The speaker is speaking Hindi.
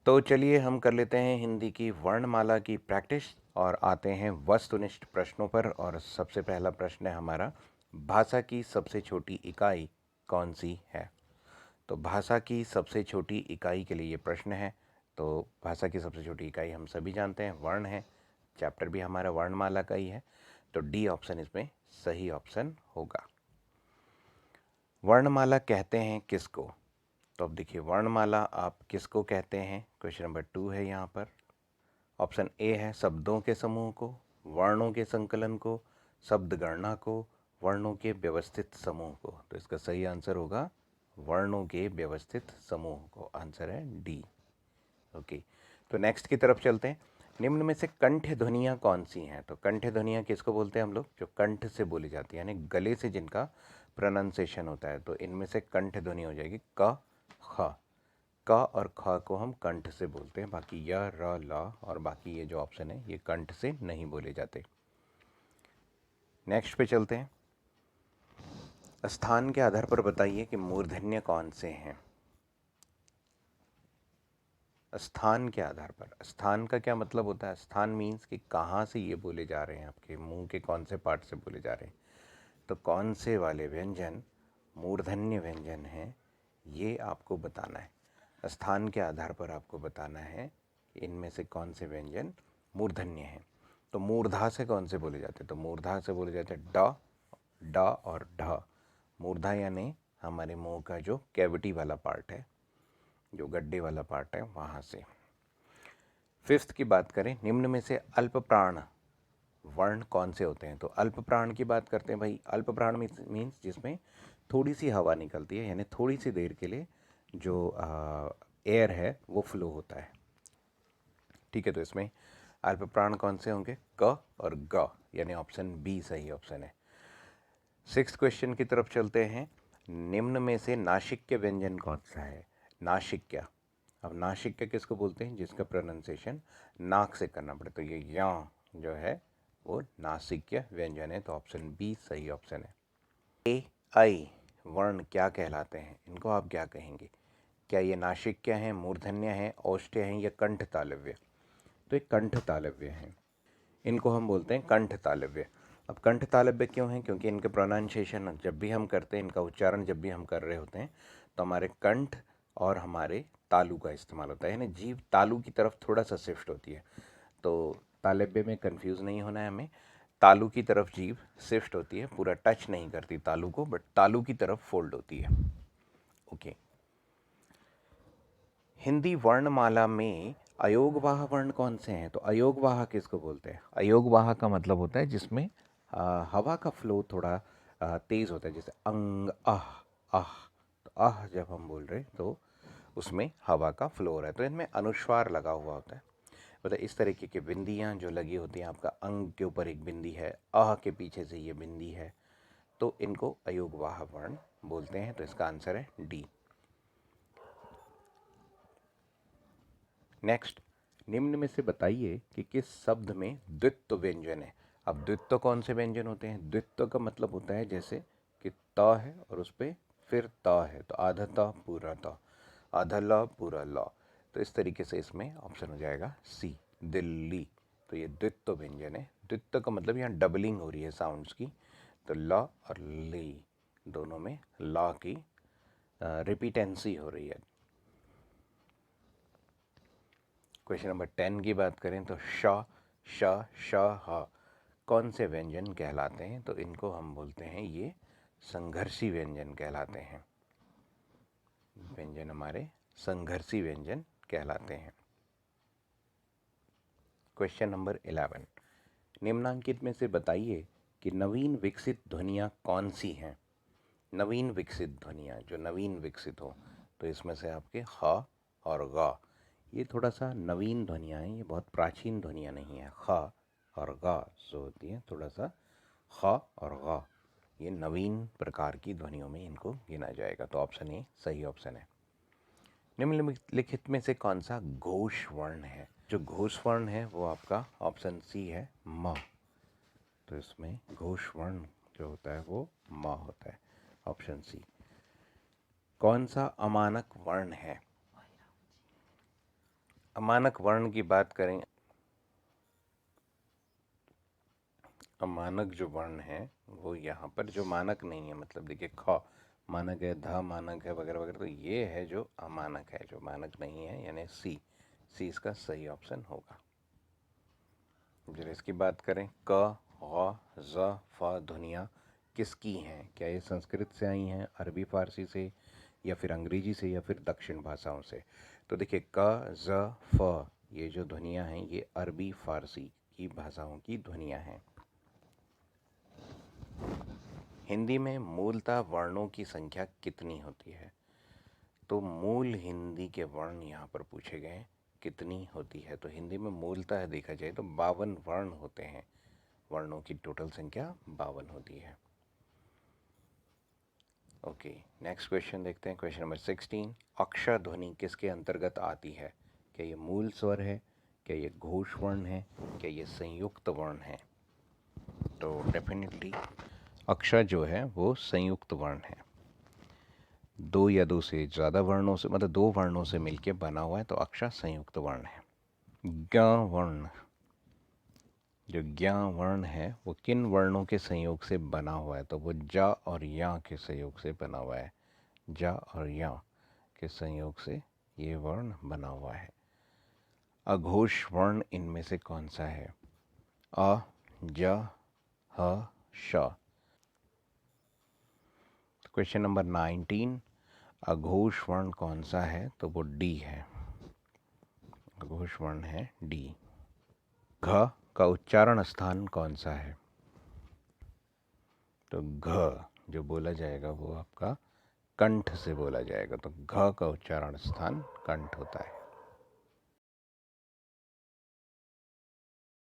तो चलिए हम कर लेते हैं हिंदी की वर्णमाला की प्रैक्टिस और आते हैं वस्तुनिष्ठ प्रश्नों पर। और सबसे पहला प्रश्न है हमारा, भाषा की सबसे छोटी इकाई कौन सी है? तो भाषा की सबसे छोटी इकाई के लिए ये प्रश्न है। तो भाषा की सबसे छोटी इकाई हम सभी जानते हैं वर्ण है। चैप्टर भी हमारा वर्णमाला का ही है, तो डी ऑप्शन इसमें सही ऑप्शन होगा। वर्णमाला कहते हैं किसको? तो अब देखिए, वर्णमाला आप किसको कहते हैं, क्वेश्चन नंबर 2 है यहाँ पर। ऑप्शन ए है शब्दों के समूह को, वर्णों के संकलन को, शब्द गणना को, वर्णों के व्यवस्थित समूह को। तो इसका सही आंसर होगा वर्णों के व्यवस्थित समूह को। आंसर है डी। ओके, तो नेक्स्ट की तरफ चलते हैं। निम्न में से कंठ ध्वनियाँ कौन सी हैं? तो कंठ ध्वनियाँ किसको बोलते हैं हम लोग? जो कंठ से बोली जाती है, यानी गले से जिनका प्रोनाउंसिएशन होता है। तो इनमें से कंठ ध्वनि हो जाएगी क, ख। क और ख को हम कंठ से बोलते हैं, बाकी य, र, ल और बाकी ये जो ऑप्शन है ये कंठ से नहीं बोले जाते। नेक्स्ट पे चलते हैं। स्थान के आधार पर बताइए कि मूर्धन्य कौन से हैं। स्थान के आधार पर, स्थान का क्या मतलब होता है? स्थान मीन्स कि कहाँ से ये बोले जा रहे हैं, आपके मुंह के कौन से पार्ट से बोले जा रहे हैं। तो कौन से वाले व्यंजन मूर्धन्य व्यंजन हैं, ये आपको बताना है। स्थान के आधार पर आपको बताना है कि इनमें से कौन से व्यंजन मूर्धन्य हैं। तो मूर्धा से कौन से बोले जाते हैं? तो मूर्धा से बोले जाते हैं ड, ड और ढ। मूर्धा यानी हमारे मुंह का जो कैविटी वाला पार्ट है, जो गड्ढे वाला पार्ट है, वहाँ से। फिफ्थ की बात करें, निम्न में से अल्प प्राण वर्ण कौन से होते हैं? तो अल्प प्राण की बात करते हैं भाई। अल्प प्राण मीन्स जिसमें थोड़ी सी हवा निकलती है, यानी थोड़ी सी देर के लिए जो एयर है वो फ्लो होता है। ठीक है, तो इसमें अल्प प्राण कौन से होंगे? क और ग, यानी ऑप्शन बी सही ऑप्शन है। सिक्स्थ क्वेश्चन की तरफ चलते हैं। निम्न में से नासिक्य व्यंजन कौन सा है? नासिक्य। अब नासिक्य किसको बोलते हैं? जिसका प्रोनाउंसिएशन नाक से करना पड़े। तो ये या जो है वो नासिक्य व्यंजन है, तो ऑप्शन बी सही ऑप्शन है। ए आई वर्ण क्या कहलाते हैं? इनको आप क्या कहेंगे? क्या ये नासिक्य हैं, मूर्धन्य हैं, औष्ठ्य हैं या कंठ तालव्य? तो ये कंठ तालव्य हैं। इनको हम बोलते हैं कंठ तालव्य। अब कंठ तालव्य क्यों है? क्योंकि इनके प्रोनाउंसिएशन जब भी हम करते हैं, इनका उच्चारण जब भी हम कर रहे होते हैं, तो हमारे कंठ और हमारे तालु का इस्तेमाल होता है, यानी जीभ तालु की तरफ थोड़ा सा शिफ्ट होती है। तो तालव्य में कंफ्यूज नहीं होना है हमें। तालु की तरफ जीभ शिफ्ट होती है, पूरा टच नहीं करती तालु को, बट तालु की तरफ फोल्ड होती है। ओके। हिंदी वर्णमाला में अयोगवाह वर्ण कौन से हैं? तो अयोगवाह किसको बोलते हैं? अयोगवाह का मतलब होता है जिसमें हवा का फ्लो थोड़ा तेज होता है, जैसे अंग, आह, आह। तो आह जब हम बोल रहे हैं तो उसमें हवा का फ्लो हो रहा है, तो इनमें अनुस्वार लगा हुआ होता है। मतलब इस तरीके की बिंदियाँ जो लगी होती हैं, आपका अंग के ऊपर एक बिंदी है, आह के पीछे से ये बिंदी है, तो इनको अयोगवाह वर्ण बोलते हैं। तो इसका आंसर है डी। नेक्स्ट, निम्न में से बताइए कि किस शब्द में द्वित्व व्यंजन है। अब द्वित्व कौन से व्यंजन होते हैं? द्वित्व का मतलब होता है जैसे कि त है और उस पर फिर त है, तो आधा त पूरा त, आधा ल पूरा ल। तो इस तरीके से इसमें ऑप्शन हो जाएगा सी, दिल्ली। तो ये द्वित्व व्यंजन है। द्वित्व का मतलब यहाँ डबलिंग हो रही है साउंड्स की, तो ल और ली दोनों में ला की रिपीटेंसी हो रही है। क्वेश्चन नंबर 10 की बात करें तो श, श, श, ह कौन से व्यंजन कहलाते हैं? तो इनको हम बोलते हैं ये संघर्षी व्यंजन कहलाते हैं। व्यंजन हमारे संघर्षी व्यंजन कहलाते हैं। क्वेश्चन नंबर 11, निम्नांकित में से बताइए कि नवीन विकसित ध्वनियाँ कौन सी हैं? नवीन विकसित ध्वनियाँ, जो नवीन विकसित हो, तो इसमें से आपके ह और ग, ये थोड़ा सा नवीन ध्वनियाँ हैं, ये बहुत प्राचीन ध्वनियाँ नहीं है। ख और ग जो होती है, थोड़ा सा ख और ग, ये नवीन प्रकार की ध्वनियों में इनको गिना जाएगा। तो ऑप्शन ए सही ऑप्शन है। निम्नलिखित में से कौन सा घोष वर्ण है? जो घोष वर्ण है वो आपका ऑप्शन सी है, म। तो इसमें घोष वर्ण जो होता है वो म होता है, ऑप्शन सी। कौन सा अमानक वर्ण है? अमानक वर्ण की बात करें, अमानक जो वर्ण है वो यहाँ पर जो मानक नहीं है, मतलब देखिए ख मानक है, ध मानक है वगैरह वगैरह, तो ये है जो अमानक है, जो मानक नहीं है, यानी सी। सी इसका सही ऑप्शन होगा। जरा इसकी बात करें, क ग ज़ फ ध्वनियाँ किसकी हैं? क्या ये संस्कृत से आई हैं, अरबी फारसी से, या फिर अंग्रेजी से, या फिर दक्षिण भाषाओं से? तो देखिए क ज़ फ ये जो ध्वनियाँ हैं ये अरबी फारसी की भाषाओं की ध्वनियाँ हैं। हिंदी में मूलतः वर्णों की संख्या कितनी होती है? तो मूल हिंदी के वर्ण यहाँ पर पूछे गए, कितनी होती है? तो हिंदी में मूलतः देखा जाए तो 52 वर्ण होते हैं। वर्णों की टोटल संख्या 52 होती है। ओके, नेक्स्ट क्वेश्चन देखते हैं, क्वेश्चन नंबर 16। अक्षर ध्वनि किसके अंतर्गत आती है? क्या ये मूल स्वर है, क्या ये घोष वर्ण है, क्या ये संयुक्त वर्ण है? तो डेफिनेटली अक्षर जो है वो संयुक्त वर्ण है। दो या दो से ज़्यादा वर्णों से, मतलब दो वर्णों से मिलके बना हुआ है, तो अक्षर संयुक्त वर्ण है। ज्ञ वर्ण, जो ज्ञ वर्ण है वो किन वर्णों के संयोग से बना हुआ है? तो वो ज और या के संयोग से बना हुआ है। ज और या के संयोग से ये वर्ण बना हुआ है। अघोष वर्ण इनमें से कौन सा है? अ, ज, ह, श। क्वेश्चन नंबर 19, अघोष वर्ण कौन सा है? तो वो डी है। अघोष वर्ण है डी। घ का उच्चारण स्थान कौन सा है? तो घ जो बोला जाएगा वो आपका कंठ से बोला जाएगा, तो घ का उच्चारण स्थान कंठ होता है।